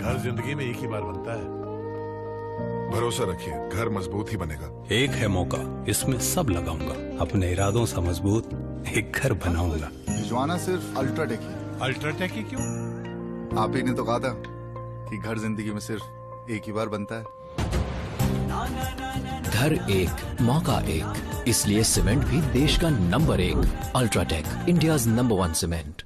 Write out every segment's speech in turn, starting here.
घर जिंदगी में एक ही बार बनता है। भरोसा रखिए, घर मजबूत ही बनेगा। एक है मौका, इसमें सब लगाऊंगा। अपने इरादों से मजबूत एक घर बनाऊंगा। भिजवाना सिर्फ अल्ट्राटेक ही। अल्ट्राटेक ही क्यों? आप ही ने तो कहा था कि घर जिंदगी में सिर्फ एक ही बार बनता है। घर एक, मौका एक, इसलिए सीमेंट भी देश का number 1। UltraTech, India's number 1 cement.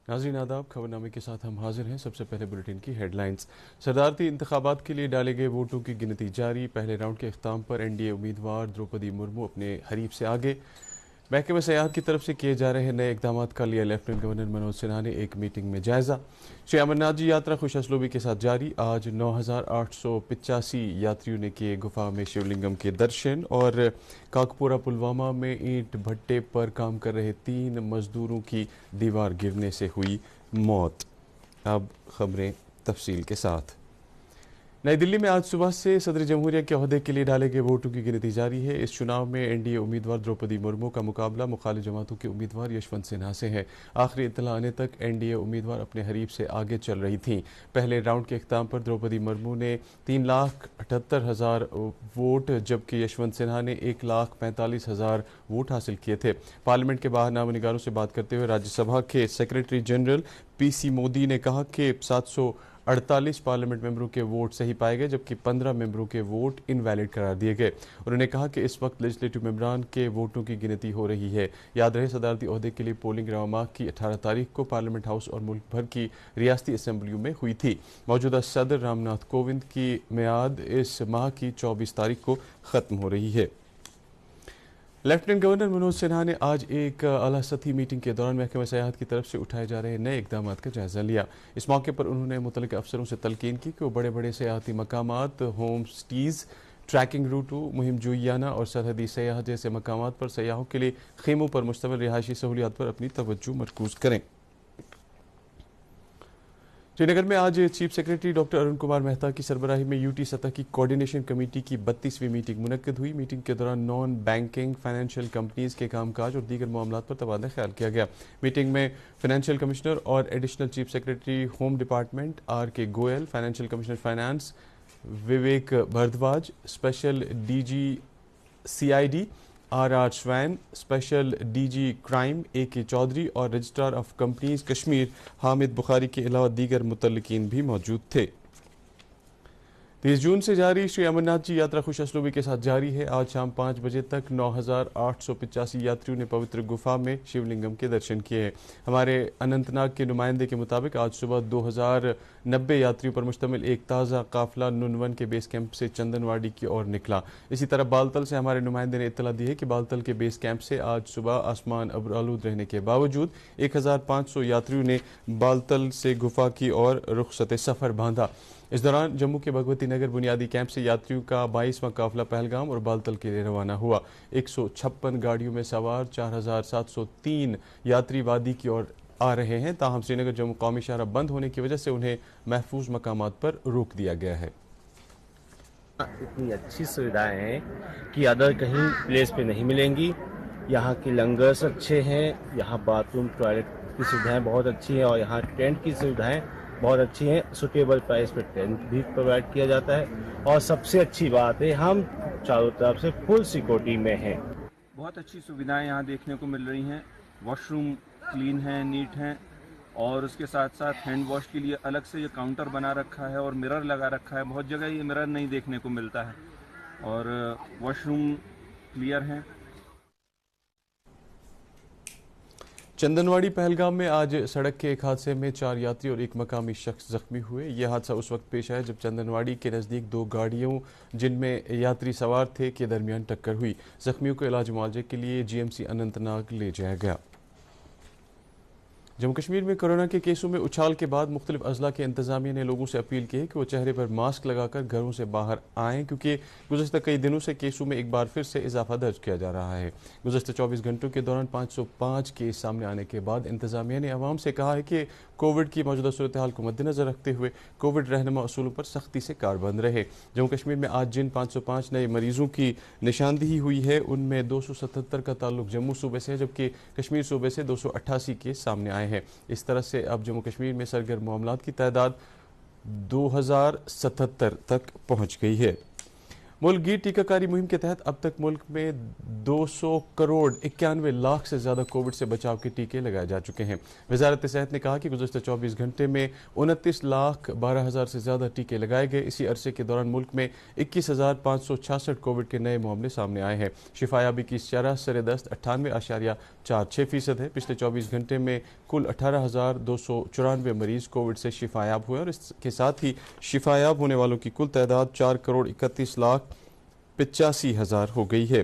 नाज़रीन आदाब, खबरनामे के साथ हम हाजिर हैं। सबसे पहले बुलेटिन की हेडलाइंस। सदारती इंतखाबात के लिए डाले गए वोटों की गिनती जारी। पहले राउंड के अख्ताम पर एनडीए उम्मीदवार द्रौपदी मुर्मू अपने हरीफ से आगे। महकमे सयाहत की तरफ से किए जा रहे नए इकदाम का लिया लेफ्टिनेंट गवर्नर मनोज सिन्हा ने एक मीटिंग में जायजा। श्री अमरनाथ जी यात्रा खुश असलूबी के साथ जारी। आज 9,885 यात्रियों ने किए गुफा में शिवलिंगम के दर्शन। और काकपुरा पुलवामा में ईंट भट्टे पर काम कर रहे 3 मजदूरों की दीवार गिरने से हुई मौत। अब खबरें तफसील के साथ। नई दिल्ली में आज सुबह से सदर जमहूरिया के ओहदे के लिए डाले गए वोटों की गिनती जारी है। इस चुनाव में एनडीए उम्मीदवार द्रौपदी मुर्मू का मुकाबला मुखालिफ जमातों के उम्मीदवार यशवंत सिन्हा से है। आखिरी इत्तला आने तक एनडीए उम्मीदवार अपने हरीफ से आगे चल रही थीं। पहले राउंड के अख्ताम पर द्रौपदी मुर्मू ने 3,78,000 वोट, जबकि यशवंत सिन्हा ने 1,45,000 वोट हासिल किए थे। पार्लियामेंट के बाहर नामनिगारों से बात करते हुए राज्यसभा के सेक्रेटरी जनरल पीसी मोदी ने कहा कि 748 पार्लियामेंट मेंबरों के वोट सही पाए गए, जबकि 15 मेंबरों के वोट इनवैलिड करार दिए गए। उन्होंने कहा कि इस वक्त लेजिस्लेटिव मेंबरान के वोटों की गिनती हो रही है। याद रहे, सदारती ओहदे के लिए पोलिंग रवा माह की 18 तारीख को पार्लियामेंट हाउस और मुल्क भर की रियासती असम्बलियों में हुई थी। मौजूदा सदर रामनाथ कोविंद की मियाद इस माह की 24 तारीख को ख़त्म हो रही है। लेफ्टिनेंट गवर्नर मनोज सिन्हा ने आज एक आला सतही मीटिंग के दौरान महकमा सयाहत की तरफ से उठाए जा रहे नए इकदाम का जायजा लिया। इस मौके पर उन्होंने मुतल्लिक़ अफसरों से तलकीन की कि वो बड़े बड़े सयाहती मकामात, होम स्टीज़, ट्रैकिंग रूटों, मुहिम जुइयाना और सरहदी सयाहत जैसे मकामात पर सयाहों के लिए खेमों पर मुश्तमिल रिहायशी सहूलियात पर अपनी तवज्जो मरकूज करें। श्रीनगर में आज chief secretary doctor Arun Kumar Mehta की सरबराही में यूटी सतह की कोऑर्डिनेशन कमेटी की 32वीं मीटिंग मुनक्किद हुई। मीटिंग के दौरान नॉन बैंकिंग फाइनेंशियल कंपनीज के कामकाज और दीगर मामलात पर तबादला ख्याल किया गया। मीटिंग में फाइनेंशियल कमिश्नर और additional chief secretary home department R K Goyal, financial commissioner finance Vivek Bhardwaj, special DG CID R Swain, special DG crime AK Chaudhary और registrar of companies Kashmir Hamid Bukhari के अलावा दीगर मुतल्लिकीन भी मौजूद थे। 30 जून से जारी श्री अमरनाथ जी यात्रा खुश असलूबी के साथ जारी है। आज शाम 5 बजे तक 9,885 यात्रियों ने पवित्र गुफा में शिवलिंगम के दर्शन किए हैं। हमारे अनंतनाग के नुमाइंदे के मुताबिक आज सुबह 2,090 यात्रियों पर मुश्तमिल एक ताज़ा काफिला नुनवन के बेस कैंप से चंदनवाड़ी की ओर निकला। इसी तरह बालतल से हमारे नुमाइंदे ने इत्तला दी है कि बालतल के बेस कैंप से आज सुबह आसमान अब्रालूद रहने के बावजूद 1,500 यात्रियों ने बालतल से गुफा की ओर रुखसत सफ़र बांधा। इस दौरान जम्मू के भगवती नगर बुनियादी कैंप से यात्रियों का 22वां काफिला पहलगाम और बालतल के लिए रवाना हुआ। 156 गाड़ियों में सवार 4,703 यात्री वादी की ओर आ रहे हैं। ताहम श्रीनगर जम्मू कौमी शाहरा बंद होने की वजह से उन्हें महफूज मकामात पर रोक दिया गया है। इतनी अच्छी सुविधाएं हैं कि अदर कहीं प्लेस पे नहीं मिलेंगी। यहाँ के लंगर्स अच्छे हैं, यहाँ बाथरूम टॉयलेट की सुविधाएं बहुत अच्छी हैं और यहाँ टेंट की सुविधाएं बहुत अच्छी हैं। सुटेबल प्राइस पे टेंट भी प्रोवाइड किया जाता है और सबसे अच्छी बात है, हम चारों तरफ से फुल सिक्योरिटी में हैं। बहुत अच्छी सुविधाएं यहाँ देखने को मिल रही हैं। वॉशरूम क्लीन हैं, नीट हैं और उसके साथ साथ हैंड वॉश के लिए अलग से ये काउंटर बना रखा है और मिरर लगा रखा है। बहुत जगह ये मिरर नहीं देखने को मिलता है और वॉशरूम क्लियर हैं। चंदनवाड़ी पहलगाम में आज सड़क के एक हादसे में 4 यात्री और एक मकामी शख्स जख्मी हुए। यह हादसा उस वक्त पेश आया जब चंदनवाड़ी के नज़दीक 2 गाड़ियों जिनमें यात्री सवार थे के दरमियान टक्कर हुई। जख्मियों को इलाज मुआवजे के लिए GMC अनंतनाग ले जाया गया। जम्मू कश्मीर में कोरोना के केसों में उछाल के बाद मुख्तलिफ अजला के इंतजामिया ने लोगों से अपील की है कि वो चेहरे पर मास्क लगाकर घरों से बाहर आएँ, क्योंकि गुज़श्ता कई दिनों से केसों में एक बार फिर से इजाफा दर्ज किया जा रहा है। गुज़श्ता 24 घंटों के दौरान 505 केस सामने आने के बाद इंतजामिया ने अवाम से कहा है कि कोविड की मौजूदा सूरत हाल को मद्देनजर रखते हुए कोविड रहनुमा असूलों पर सख्ती से कारबंद रहे। जम्मू कश्मीर में आज जिन 505 नए मरीजों की निशानदेही हुई है उनमें 277 का ताल्लुक जम्मू सूबे से है, जबकि कश्मीर सूबे से 288 केस सामने आए हैं। इस तरह से अब जम्मू कश्मीर में सरगर्म मामलात की तादाद 2077 तक पहुंच गई है। मुल्क गिर टीकाकारी मुहिम के तहत अब तक मुल्क में 200 करोड़ 91 लाख से ज़्यादा कोविड से बचाव के टीके लगाए जा चुके हैं। वजारत सेहत ने कहा कि गुज़श्ता 24 घंटे में 29 लाख 12 हज़ार से ज़्यादा टीके लगाए गए। इसी अरसे के दौरान मुल्क में 21,566 कोविड के नए मामले सामने आए हैं। शिफायाबी की शरह सरेदस्त 98.46% है। पिछले 24 घंटे में कुल 18,294 मरीज कोविड से शिफायाब हुए और इसके साथ ही शिफायाब होने वालों की कुल तादाद 4 करोड़ 31 लाख 85,000 हो गई है।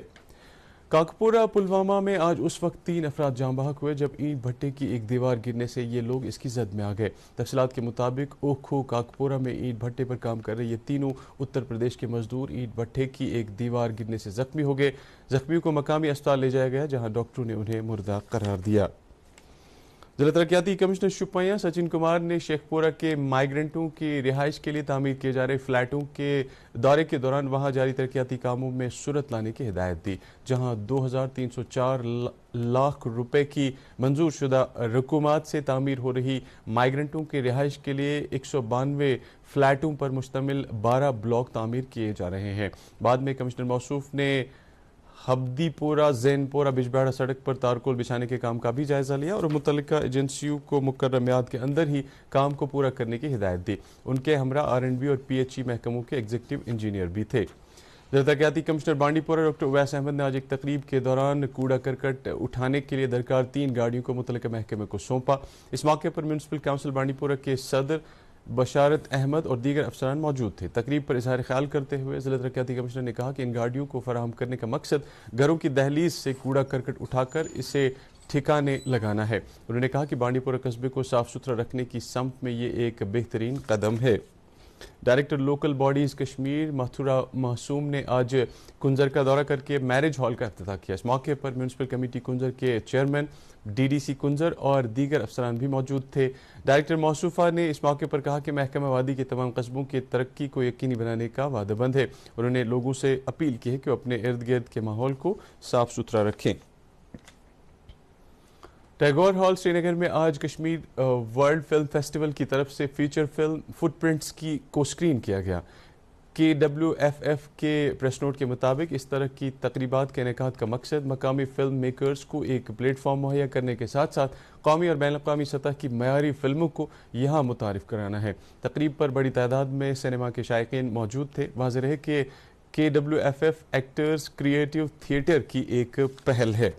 काकपुरा पुलवामा में आज उस वक्त 3 अफराद जाँ बहक हुए जब ईंट भट्टे की एक दीवार गिरने से ये लोग इसकी जद में आ गए। तफसीलात के मुताबिक ओखो काकपुरा में ईंट भट्टे पर काम कर रहे ये तीनों उत्तर प्रदेश के मजदूर ईंट भट्टे की एक दीवार गिरने से जख्मी हो गए। जख्मियों को मकामी अस्पताल ले जाया गया, जहाँ डॉक्टरों ने उन्हें मुर्दा करार दिया। जिला तरक्याती कमिश्नर शुपियां सचिन कुमार ने शेखपुरा के माइग्रेंटों की रिहाइश के लिए तामीर किए जा रहे फ्लैटों के दौरे के दौरान वहां जारी तरक्याती कामों में सूरत लाने की हिदायत दी, जहां 2,304 लाख रुपए की मंजूर शुदा रकूमात से तामीर हो रही माइग्रेंटों की रिहाइश के लिए 192 फ्लैटों पर मुश्तमिल 12 ब्लॉक तामीर किए जा रहे हैं। बाद में कमिश्नर मौसूफ ने हब्दीपुरा जैनपुरा बिजबेड़ा सड़क पर तारकोल बिछाने के काम का भी जायजा लिया और मुतल्लिका एजेंसियों को मुकर्रर मियाद के अंदर ही काम को पूरा करने की हिदायत दी। उनके हमरा R&B और PHE महकमों के एग्जीक्यूटिव इंजीनियर भी थे। तरक्याती कमिश्नर बांडीपुरा डॉक्टर उवैस अहमद ने आज एक तकरीब के दौरान कूड़ा करकट उठाने के लिए दरकार 3 गाड़ियों को मुतल्लिका महकमे को सौंपा। इस मौके पर म्यूनसिपल काउंसिल बांडीपुरा के सदर बशारत अहमद और दीगर अफसरान मौजूद थे। तकरीब पर इजहार ख्याल करते हुए जिला तरक्याती कमिश्नर ने कहा कि इन गाड़ियों को फराहम करने का मकसद घरों की दहलीज से कूड़ा करकट उठाकर इसे ठिकाने लगाना है। उन्होंने कहा कि बांडीपुरा कस्बे को साफ सुथरा रखने की समत में ये एक बेहतरीन कदम है। Director local bodies Kashmir Mathura मासूम ने आज कुंजर का दौरा करके मैरिज हॉल का इफ्तिताह किया। इस मौके पर म्यूनसिपल कमेटी कुंजर के चेयरमैन DDC कुंजर और दीगर अफसरान भी मौजूद थे। डायरेक्टर मौसूफा ने इस मौके पर कहा कि महकमा वादी के तमाम कस्बों की तरक्की को यकीनी बनाने का वादाबंद है। उन्होंने लोगों से अपील की है कि वो अपने इर्द गिर्द के माहौल को साफ सुथरा रखें। टैगोर हॉल श्रीनगर में आज कश्मीर वर्ल्ड फिल्म फेस्टिवल की तरफ से फीचर फिल्म फुटप्रिंट्स को स्क्रीन किया गया। KWFF के प्रेस नोट के मुताबिक इस तरह की तकरीबात के इनेकाद का मकसद मकामी फिल्म मेकर्स को एक प्लेटफॉर्म मुहैया करने के साथ साथ कौमी और बैनुल-अक़वामी सतह की मयारी फिल्मों को यहाँ मुतारिफ कराना है। तकरीब पर बड़ी तादाद में सिनेमा के शायकीन मौजूद थे। वाज़ेह है कि KWFF एक्टर्स क्रिएटिव थिएटर की एक पहल है।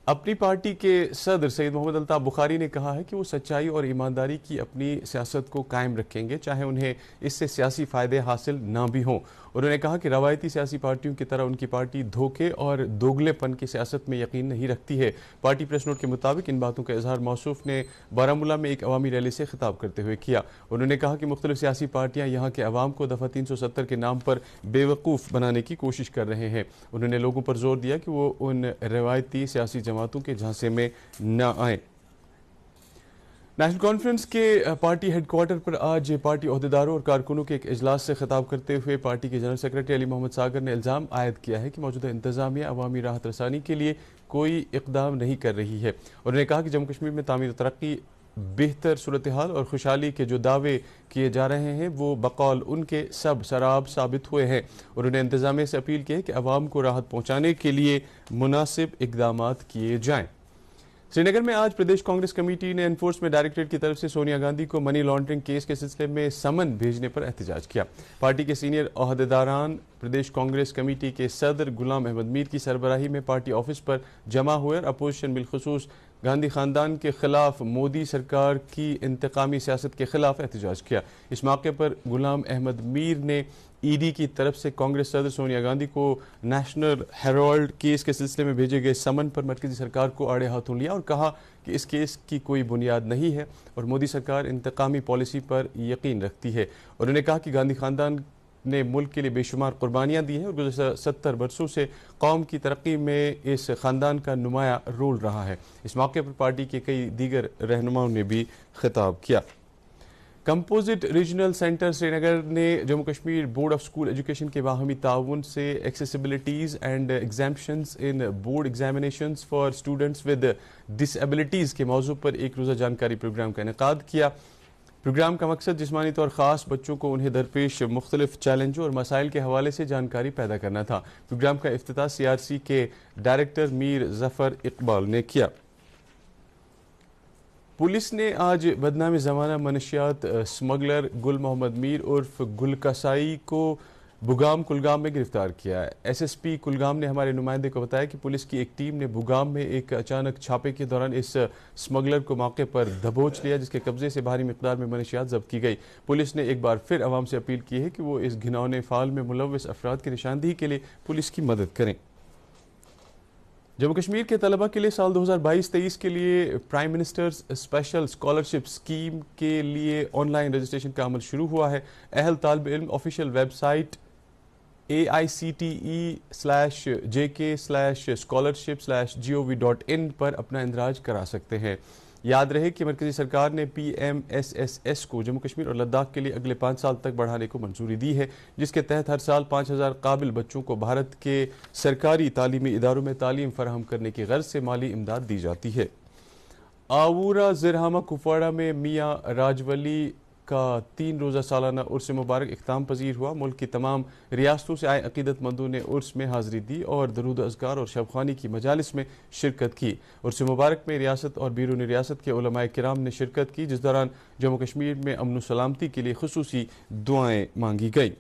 अपनी पार्टी के सदर सैयद मोहम्मद अल्ताफ बुखारी ने कहा है कि वो सच्चाई और ईमानदारी की अपनी सियासत को कायम रखेंगे, चाहे उन्हें इससे सियासी फ़ायदे हासिल ना भी हों। उन्होंने कहा कि रवायती सियासी पार्टियों की तरह उनकी पार्टी धोखे और दोगलेपन की सियासत में यकीन नहीं रखती है। पार्टी प्रेस नोट के मुताबिक इन बातों का इजहार मौसूफ ने बारामूला में एक अवामी रैली से खिताब करते हुए किया। उन्होंने कहा कि मुख्तलिफ सियासी पार्टियाँ यहाँ के अवाम को दफ़ा 370 के नाम पर बेवकूफ़ बनाने की कोशिश कर रहे हैं। उन्होंने लोगों पर जोर दिया कि वो उन रवायती सियासी जमातों के झांसे में न आए। नेशनल कॉन्फ्रेंस के पार्टी हेडक्वार्टर पर आज पार्टी अहदेदारों और कारकुनों के एक इजलास से खिताब करते हुए पार्टी के जनरल सेक्रेटरी अली मोहम्मद सागर ने इल्ज़ाम आयद किया है कि मौजूदा इंतजामिया अवामी राहत रसानी के लिए कोई इक़दाम नहीं कर रही है। उन्होंने कहा कि जम्मू कश्मीर में तामीर तरक्की, बेहतर सूरत हाल और खुशहाली के जो दावे किए जा रहे हैं वो बकौल उनके सब शराब साबित हुए हैं। उन्होंने इंतजामिया से अपील की है कि अवाम को राहत पहुँचाने के लिए मुनासिब इक़दाम किए जाएँ। श्रीनगर में आज प्रदेश कांग्रेस कमेटी ने एनफोर्समेंट डायरेक्टरेट की तरफ से सोनिया गांधी को मनी लॉन्ड्रिंग केस के सिलसिले में समन भेजने पर एहतजाज किया। पार्टी के सीनियर अहदेदारान प्रदेश कांग्रेस कमेटी के सदर गुलाम अहमद मीर की सरबराही में पार्टी ऑफिस पर जमा हुए और अपोजिशन बिलखुसूस गांधी खानदान के खिलाफ मोदी सरकार की इंतकामी सियासत के खिलाफ एहतजाज किया। इस मौके पर गुलाम अहमद मीर ने ईडी की तरफ से कांग्रेस सदर सोनिया गांधी को नेशनल हेराल्ड केस के सिलसिले में भेजे गए समन पर मरकजी सरकार को आड़े हाथों लिया और कहा कि इस केस की कोई बुनियाद नहीं है और मोदी सरकार इंतकामी पॉलिसी पर यकीन रखती है। उन्होंने कहा कि गांधी खानदान ने मुल्क के लिए बेशुमार कुर्बानियाँ दी हैं और गुज़श्ता 70 बरसों से कौम की तरक्की में इस ख़ानदान का नुमाया रोल रहा है। इस मौके पर पार्टी के कई दीगर रहनुमाओं ने भी खिताब किया। कंपोजिट रीजनल सेंटर श्रीनगर ने Jammu Kashmir board of school education के बाहमी ताउन से accessibilities and exemptions in board examinations for students with disabilities के मौजू पर एक रोज़ा जानकारी प्रोग्राम का इनेकाद किया। प्रोग्राम का मकसद जिस्मानी तौर ख़ास बच्चों को उन्हें दरपेश मुख्तलिफ चैलेंजों और मसाइल के हवाले से जानकारी पैदा करना था। प्रोग्राम का इफ्तिताह CRC के डायरेक्टर मीर जफ़र इकबाल ने किया। पुलिस ने आज बदनाम ज़माना मनशियात स्मगलर गुल मोहम्मद मीर उर्फ गुल कसाई को बुगाम कुलगाम में गिरफ्तार किया है। SSP कुलगाम ने हमारे नुमाइंदे को बताया कि पुलिस की एक टीम ने बुगाम में एक अचानक छापे के दौरान इस स्मगलर को मौके पर दबोच लिया, जिसके कब्जे से भारी मिकदार में मनशियात जब्त की गई। पुलिस ने एक बार फिर अवाम से अपील की है कि वो इस घिनौने फाल में मुलव्वस अफराद की निशानदेही के लिए पुलिस की मदद करें। जम्मू कश्मीर के तलबा के लिए साल 2022-23 के लिए prime ministers special scholarship scheme के लिए ऑनलाइन रजिस्ट्रेशन का अमल शुरू हुआ है। अहल तालिब इल्म ऑफिशियल वेबसाइट AICTE/JK/scholarship/gov.in पर अपना इंदराज करा सकते हैं। याद रहे कि मरकजी सरकार ने PMSSS को जम्मू कश्मीर और लद्दाख के लिए अगले 5 साल तक बढ़ाने को मंजूरी दी है, जिसके तहत हर साल 5000 काबिल बच्चों को भारत के सरकारी तालीमी इदारों में तालीम फराहम करने की गर्ज से माली इमदाद दी जाती है। आवूरा ज़िरहामा कुपवाड़ा में मियाँ राजवली का 3 रोज़ा सालाना उर्स मुबारक इख्ताम पजीर हुआ। मुल्क की तमाम रियासतों से आए अकीदतमंदों ने उर्स में हाज़िरी दी और दरूद अज़कार और शबखानी की मजालिस में शिरकत की। उर्स मुबारक में रियासत और बैरून रियासत के उलमाए किराम ने शिरकत की, जिस दौरान जम्मू कश्मीर में अमन व सलामती के लिए खुसूसी दुआएं मांगी गई।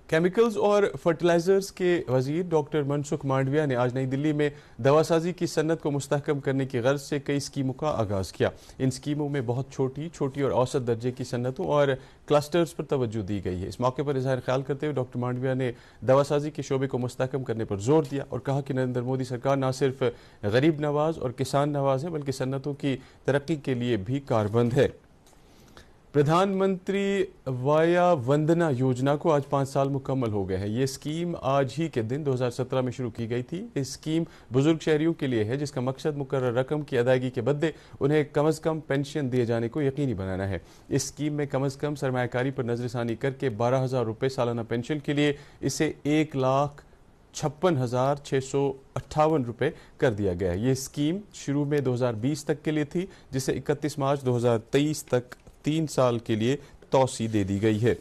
केमिकल्स और फर्टिलाइजर्स के वजीर डॉक्टर मनसुख मांडविया ने आज नई दिल्ली में दवासाजी की सन्नत को मुस्तहकम करने की गर्ज से कई स्कीमों का आगाज़ किया। इन स्कीमों में बहुत छोटी और औसत दर्जे की सन्नतों और क्लस्टर्स पर तवज्जो दी गई है। इस मौके पर इजहार ख्याल करते हुए डॉक्टर मांडविया ने दवासाजी के शोबे को मुस्तहकम करने पर जोर दिया और कहा कि नरेंद्र मोदी सरकार न सिर्फ गरीब नवाज और किसान नवाज है, बल्कि सन्नतों की तरक्की के लिए भी कारबंद है। प्रधानमंत्री वाया वंदना योजना को आज 5 साल मुकम्मल हो गए हैं। ये स्कीम आज ही के दिन 2017 में शुरू की गई थी। इस स्कीम बुजुर्ग शहरियों के लिए है, जिसका मकसद मुकर्रर रकम की अदायगी के बदले उन्हें कम अज़ कम पेंशन दिए जाने को यकीनी बनाना है। इस स्कीम में कम अज़ कम सरमायाकारी पर नजरसानी करके 12,000 रुपये सालाना पेंशन के लिए इसे 1,56,658 रुपये कर दिया गया है। ये स्कीम शुरू में 2020 तक के लिए थी, जिसे 31 मार्च 2023 तक 3 साल के लिए तौसी दे दी गई है।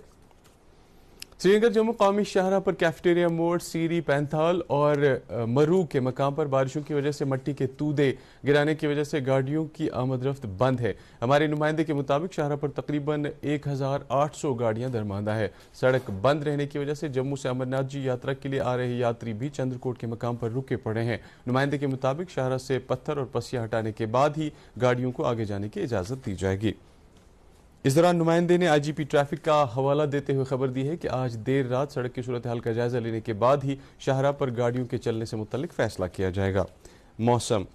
श्रीनगर जम्मू कौमी शाहराह पर कैफेटेरिया मोड़, सीरी, पैंथाल और मरू के मकाम पर बारिशों की वजह से मिट्टी के तूदे गिराने की वजह से गाड़ियों की आमदरफ्त बंद है। हमारे नुमाइंदे के मुताबिक शाहराह पर तकरीबन 1800 गाड़ियां दरमांदा है। सड़क बंद रहने की वजह से जम्मू से अमरनाथ जी यात्रा के लिए आ रहे यात्री भी चंद्रकोट के मकाम पर रुके पड़े हैं। नुमाइंदे के मुताबिक शाहराह से पत्थर और पसिया हटाने के बाद ही गाड़ियों को आगे जाने की इजाज़त दी जाएगी। इस दौरान नुमाइंदे ने IGP ट्रैफिक का हवाला देते हुए खबर दी है कि आज देर रात सड़क की सूरत हाल का जायजा लेने के बाद ही शाहराह पर गाड़ियों के चलने से मुतल्लिक फैसला किया जाएगा। मौसम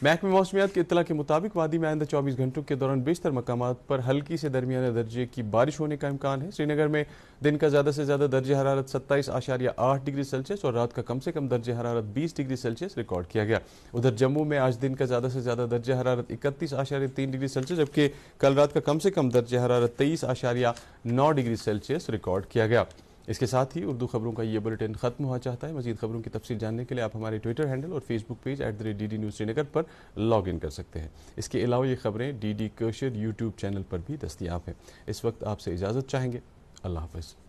महकमे मौसमियात की इत्तला के मुताबिक वादी में आइंदा 24 घंटों के दौरान बेशतर मकामात पर हल्की से दरमियाने दर्जे की बारिश होने का इम्कान है। श्रीनगर में दिन का ज़्यादा से ज़्यादा दर्जे हरारत 27.8 डिग्री सेल्सियस और रात का कम से कम दर्जे हरारत 20 डिग्री सेल्सियस रिकॉर्ड किया गया। उधर जम्मू में आज दिन का ज़्यादा से ज़्यादा दर्जे हरारत 31.3 डिग्री सेल्सियस, जबकि कल रात का कम से कम दर्जे हरारत 23.9 डिग्री सेल्सियस रिकॉर्ड किया गया। इसके साथ ही उर्दू खबरों का ये बुलेटिन खत्म हुआ चाहता है। मजीद खबरों की तफसील जानने के लिए आप हमारे ट्विटर हैंडल और Facebook page @DD news Srinagar पर लॉग इन कर सकते हैं। इसके अलावा ये खबरें DD कोशर यूट्यूब चैनल पर भी दस्तियाब हैं। इस वक्त आपसे इजाज़त चाहेंगे। अल्लाह हाफ़िज़।